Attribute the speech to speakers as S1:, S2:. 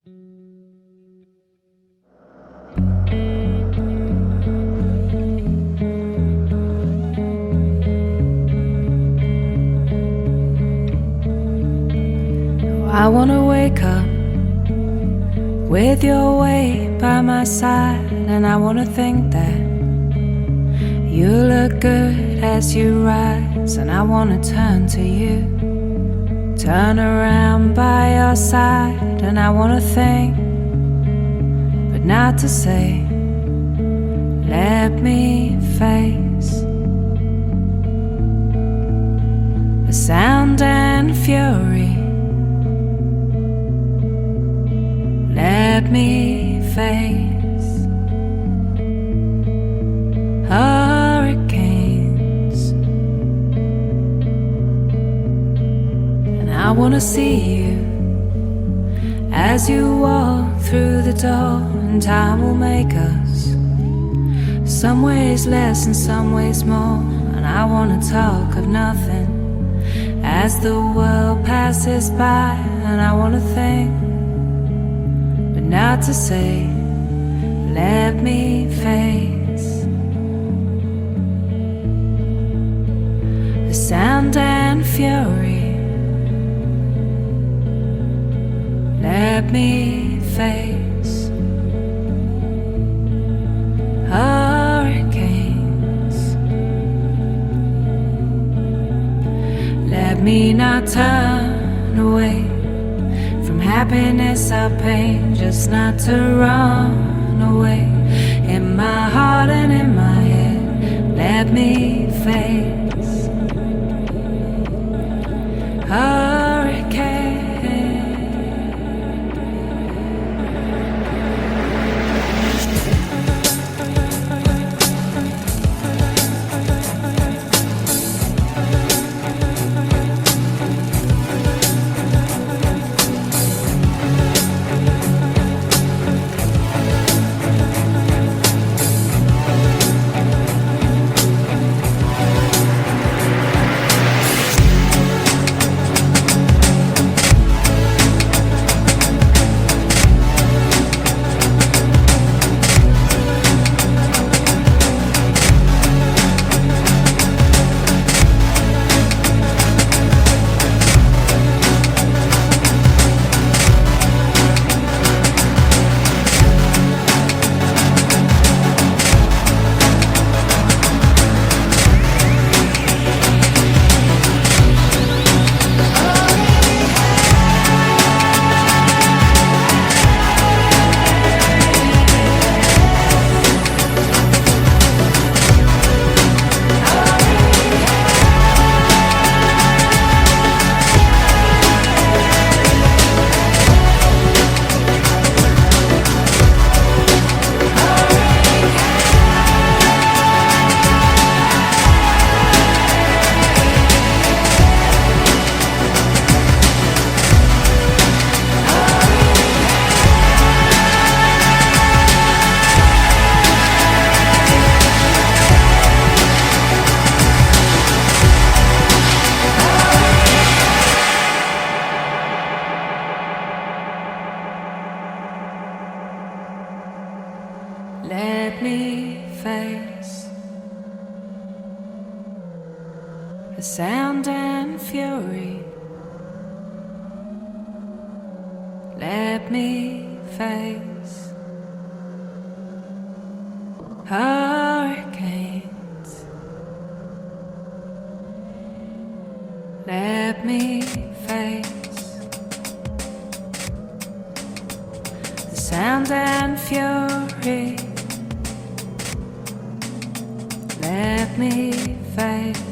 S1: I wanna wake up with your weight by my side, and I wanna think that you look good as you rise, and I wanna turn to you, turn around by your side, and I wanna think, but not to say, let me face the sound and fury. Let me face hurricanes, and I wanna see you as you walk through the door, and time will make us some ways less and some ways more. And I wanna talk of nothing as the world passes by, and I wanna think, not to say, let me face the sound and fury. Let me face hurricanes. Let me not turn away from happiness or pain, just not to run away. In my heart and in my head, let me face hurricane. Let me face the sound and fury. Let me face hurricanes. Let me face the sound and fury. Let me face